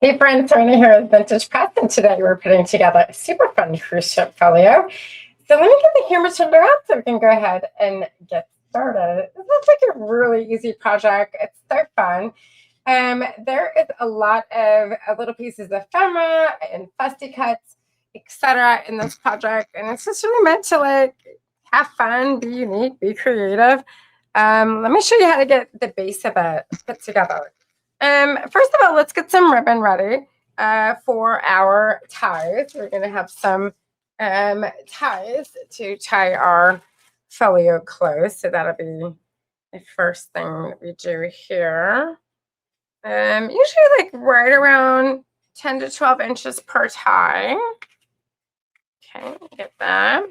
Hey friends, Serena here with Vintage Press, and today we're putting together a super fun cruise ship folio. So let me get the camera turned around so we can go ahead and get started. This looks like a really easy project. It's so fun. There is a lot of little pieces of ephemera and fusty cuts, etc. in this project, and it's just really meant to like have fun, be unique, be creative. Let me show you how to get the base of it put together. First of all, let's get some ribbon ready for our ties. We're going to have some ties to tie our folio close. So that'll be the first thing that we do here. Usually like right around 10 to 12 inches per tie. Okay, get that.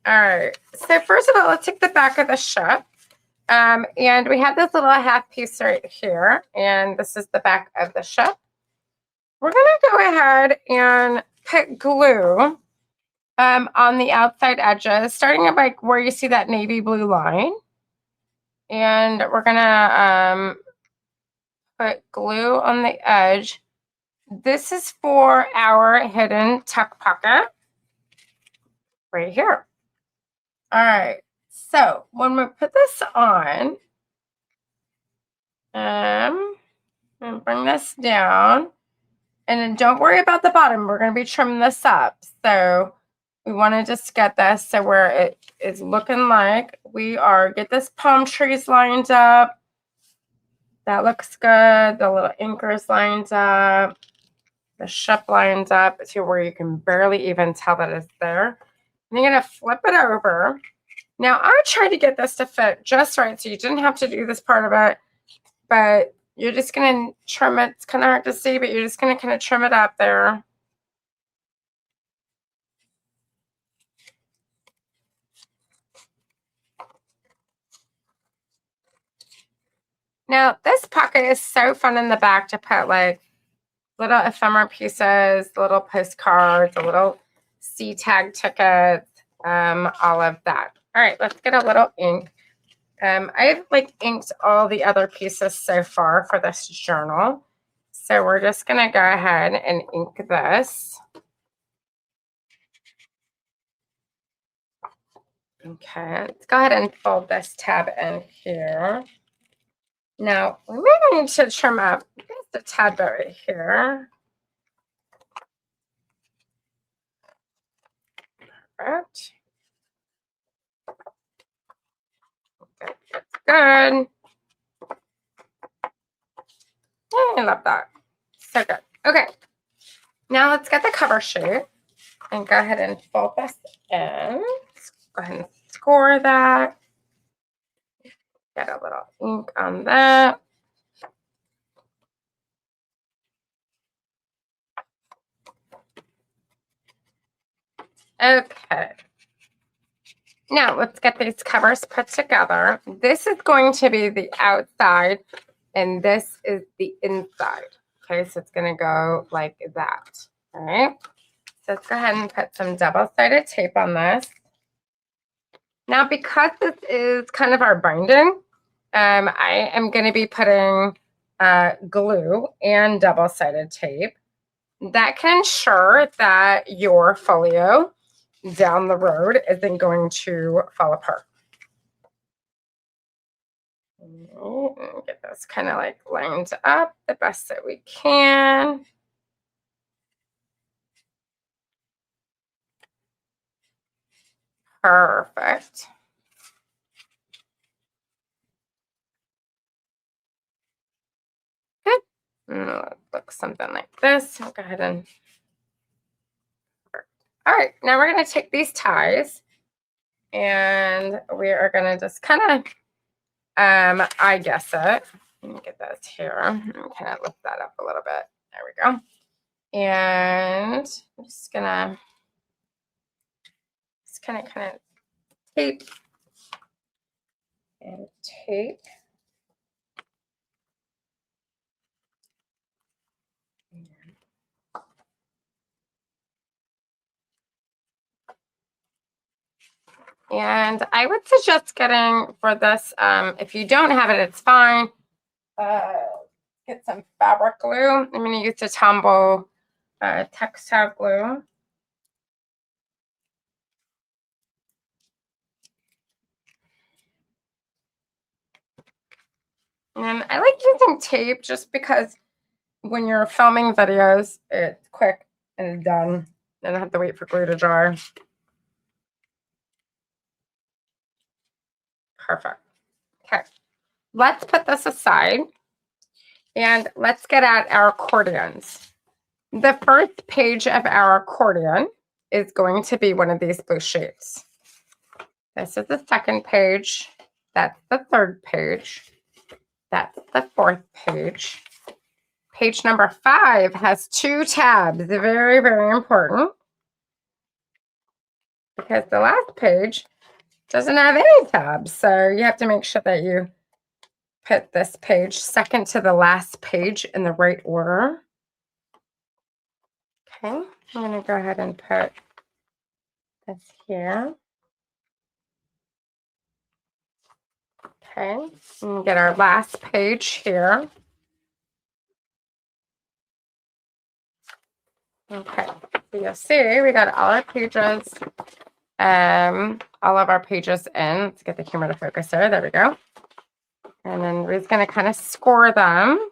All right. So first of all, let's take the back of the ship. And we have this little half piece right here, and this is the back of the ship. We're going to go ahead and put glue on the outside edges, starting at like where you see that navy blue line. And we're going to put glue on the edge. This is for our hidden tuck pocket right here. All right. So when we put this on, and bring this down, and then don't worry about the bottom. We're going to be trimming this up. So we want to just get this so where it is looking like we are, get this palm trees lined up. That looks good. The little anchors lined up. The ship lines up to where you can barely even tell that it's there. And you're going to flip it over. Now, I tried to get this to fit just right, so you didn't have to do this part of it, but you're just going to trim it. It's kind of hard to see, but you're just going to kind of trim it up there. Now, this pocket is so fun in the back to put like little ephemera pieces, little postcards, a little sea tag tickets, all of that. All right, let's get a little ink. I've like inked all the other pieces so far for this journal. So we're just going to go ahead and ink this. Okay, let's go ahead and fold this tab in here. Now, we may need to trim up just a tad bit right here. Perfect. That's good. I love that. So good. Okay. Now let's get the cover sheet and go ahead and fold this in. Let's go ahead and score that. Get a little ink on that. Okay. Now let's get these covers put together. This is going to be the outside and this is the inside. Okay, so it's going to go like that. All right. So let's go ahead and put some double-sided tape on this. Now, because this is kind of our binding, I am going to be putting glue and double-sided tape. That can ensure that your folio down the road isn't going to fall apart. Get this kind of like lined up the best that we can. Perfect. Good. Look something like this. I'll go ahead and. All right, now we're going to take these ties and we are going to just kind of, I guess it. Let me get this here. I'm kind of lift that up a little bit. There we go. And I'm just going to kind of tape and tape. And I would suggest getting for this, if you don't have it, it's fine. get some fabric glue. I'm going to use the Tombow textile glue. And I like using tape just because when you're filming videos, it's quick and done. I don't have to wait for glue to dry. Perfect. Okay, let's put this aside and let's get at our accordions. The first page of our accordion is going to be one of these blue sheets. This is the second page. That's the third page. That's the fourth page. Page number 5 has 2 tabs. Very, very important. Because the last page doesn't have any tabs. So you have to make sure that you put this page second to the last page in the right order. Okay, I'm going to go ahead and put this here. Okay, and get our last page here. Okay, so you'll see we got all our pages, all of our pages in. Let's get the camera to focus there. There we go. And then we're just going to kind of score them.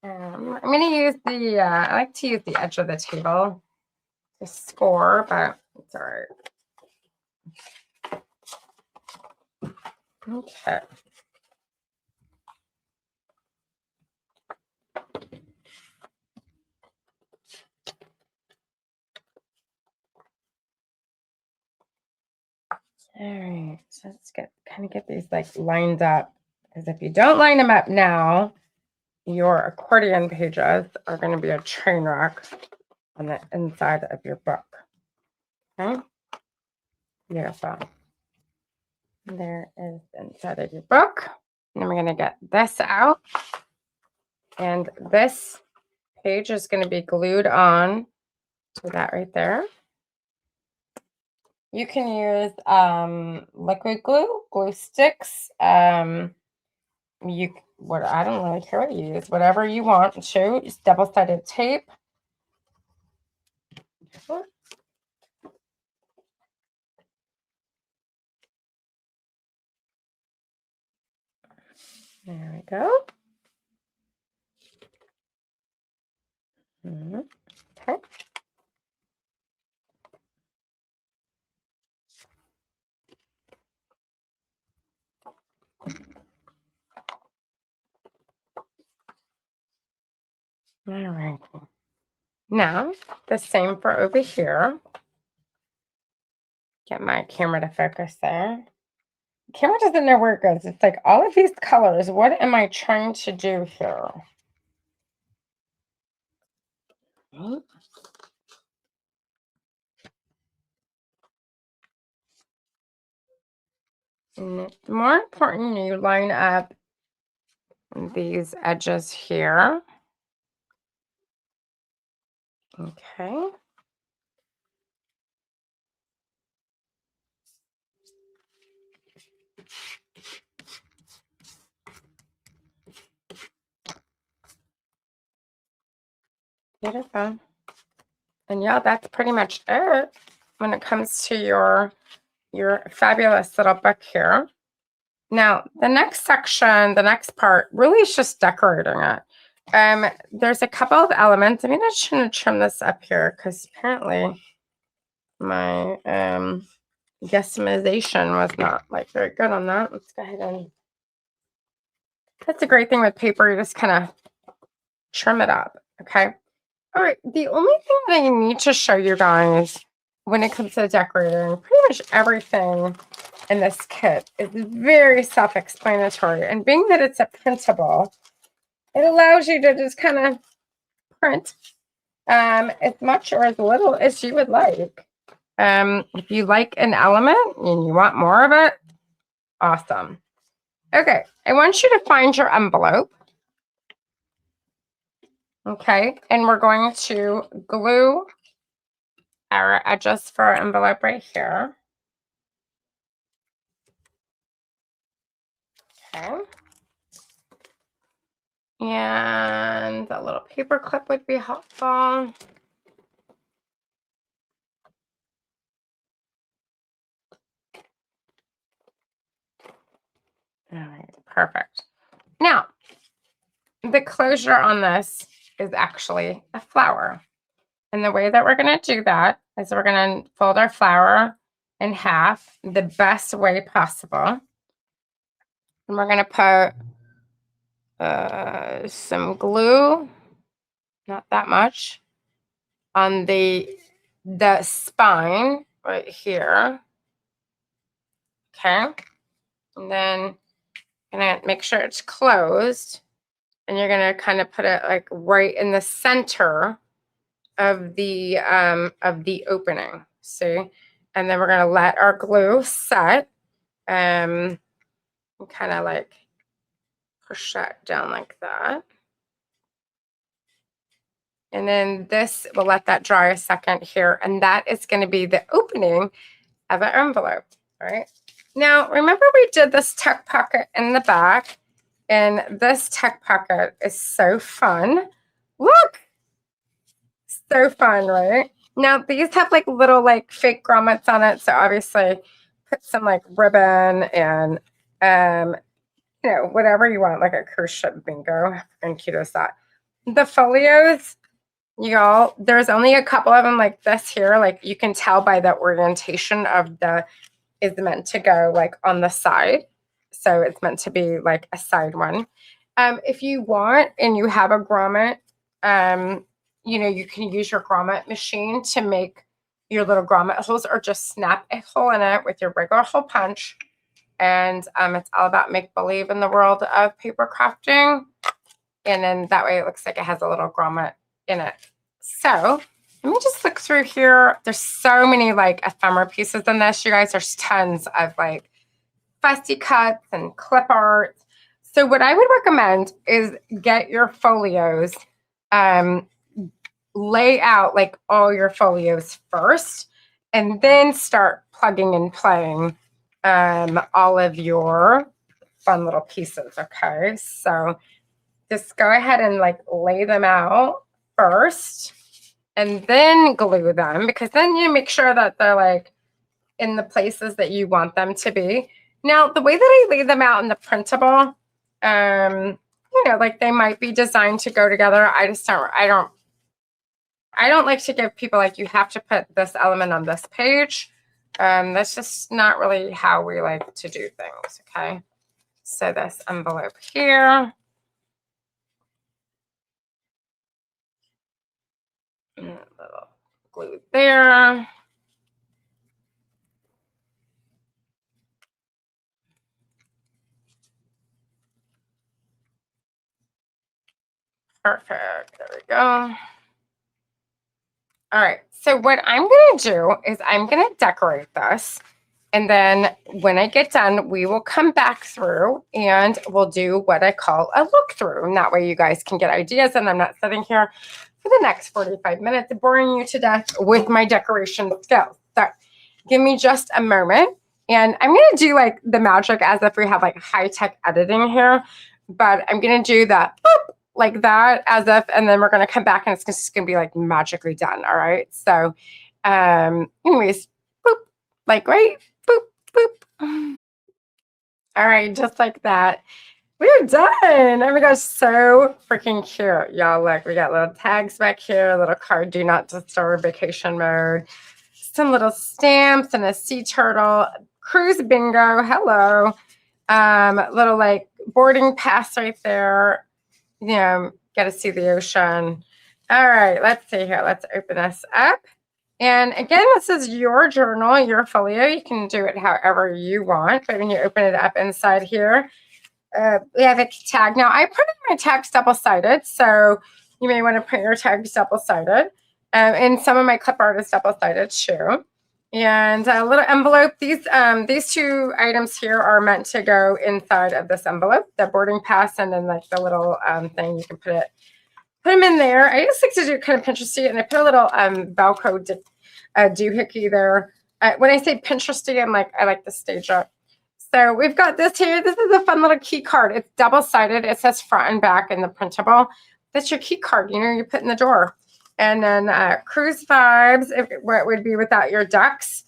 I'm going to use the, I like to use the edge of the table to score, but it's all right. Okay. All right, so let's kind of get these like lined up, because if you don't line them up now, your accordion pages are going to be a train wreck on the inside of your book. Okay, beautiful. There is the inside of your book. And then we're going to get this out, and this page is going to be glued on to that right there. You can use liquid glue, glue sticks. I don't really care what you use, whatever you want to. It's double-sided tape. There we go. Okay. All right. Now, the same for over here. Get my camera to focus there. The camera doesn't know where it goes. It's like all of these colors. What am I trying to do here? And it's more important you line up these edges here. Okay. Beautiful. And yeah, that's pretty much it when it comes to your fabulous little book here. Now, the next section, the next part, really is just decorating it. There's a couple of elements. I'm going to trim this up here because apparently my guesstimation was not like very good on that. Let's go ahead and, that's a great thing with paper. You just kind of trim it up. Okay. All right. The only thing that I need to show you guys when it comes to decorating, pretty much everything in this kit is very self-explanatory. And being that it's a printable, it allows you to just kind of print as much or as little as you would like. If you like an element and you want more of it, awesome. Okay, I want you to find your envelope. Okay, and we're going to glue our edges for our envelope right here. Okay. And a little paper clip would be helpful. All right, perfect. Now, the closure on this is actually a flower. And the way that we're going to do that is we're going to fold our flower in half the best way possible. And we're going to put some glue, not that much, on the spine right here. Okay. And then I'm going to make sure it's closed. And you're going to kind of put it like right in the center of the opening. See? And then we're going to let our glue set. And kind of like push that down like that. And then this, we'll let that dry a second here. And that is going to be the opening of an envelope. All right. Now, remember we did this tuck pocket in the back. And this tuck pocket is so fun. Look. So fun, right? Now, these have like little like fake grommets on it. So obviously put some like ribbon and you know, whatever you want, like a cruise ship bingo. And cute as that. The folios, y'all, there's only a couple of them like this here. Like you can tell by the orientation of the is meant to go like on the side. So it's meant to be like a side one. If you want and you have a grommet, you know, you can use your grommet machine to make your little grommet holes or just snap a hole in it with your regular hole punch. And it's all about make-believe in the world of paper crafting. And then that way it looks like it has a little grommet in it. So let me just look through here. There's so many like ephemera pieces in this, you guys. There's tons of like fussy cuts and clip art. So what I would recommend is get your folios, lay out like all your folios first, and then start plugging and playing all of your fun little pieces. Okay, so just go ahead and like lay them out first and then glue them, because then you make sure that they're like in the places that you want them to be. Now, the way that I lay them out in the printable, you know, like they might be designed to go together. I don't like to give people like, you have to put this element on this page. That's just not really how we like to do things. Okay. So this envelope here. And a little glue there. Perfect. There we go. All right. So what I'm going to do is I'm going to decorate this. And then when I get done, we will come back through and we'll do what I call a look through. And that way you guys can get ideas and I'm not sitting here for the next 45 minutes boring you to death with my decoration skills. So give me just a moment. And I'm going to do like the magic as if we have like high-tech editing here. But I'm going to do that boop, like that as if, and then we're going to come back and it's just going to be like magically done. All right. So anyways, boop, like right. Boop, boop. All right, just like that. We're done. Oh my gosh, so freaking cute. Y'all, look, we got little tags back here, a little card, do not disturb, vacation mode, some little stamps and a sea turtle, cruise bingo, hello. Little like boarding pass right there. You know, get to see the ocean. All right, let's see here. Let's open this up. And again, this is your journal, your folio. You can do it however you want. But when you open it up inside here, we have a tag. Now, I printed my tags double-sided, so you may want to print your tags double-sided. And some of my clip art is double-sided too. And a little envelope. These two items here are meant to go inside of this envelope, the boarding pass and then like the little thing you can put them in there. I just like to do kind of Pinteresty, and I put a little Velcro doohickey there. When I say Pinteresty, I like the stage up. So we've got this here. This is a fun little key card. It's double-sided. It says front and back in the printable. That's your key card, you know, you put in the drawer. And then cruise vibes, what would be without your ducks.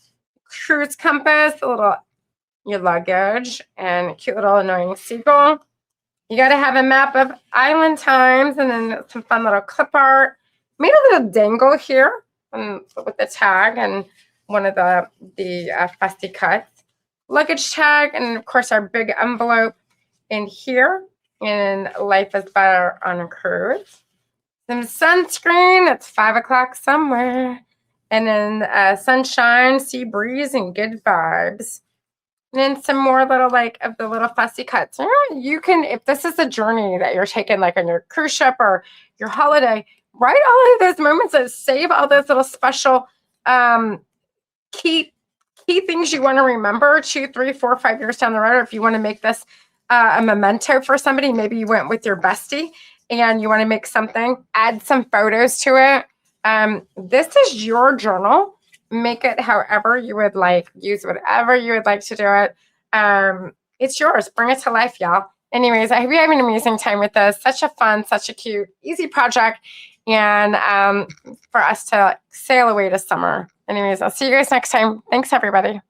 Cruise compass, your luggage, and a cute little annoying seagull. You got to have a map of island times, and then some fun little clip art. Made a little dangle here with the tag and one of the fussy cuts. Luggage tag, and of course our big envelope in here. And life is better on a cruise. Some sunscreen. It's 5 o'clock somewhere. And then sunshine, sea breeze, and good vibes. And then some more little of the little fussy cuts. You can, if this is a journey that you're taking like on your cruise ship or your holiday, write all of those moments and save all those little special key things you want to remember 2, 3, 4, 5 years down the road. Or if you want to make this a memento for somebody, maybe you went with your bestie and you want to make something, add some photos to it. This is your journal. Make it however you would like. Use whatever you would like to do it. It's yours. Bring it to life, y'all. Anyways, I hope you're having an amazing time with this. Such a fun, such a cute, easy project. And for us to sail away to summer. Anyways, I'll see you guys next time. Thanks, everybody.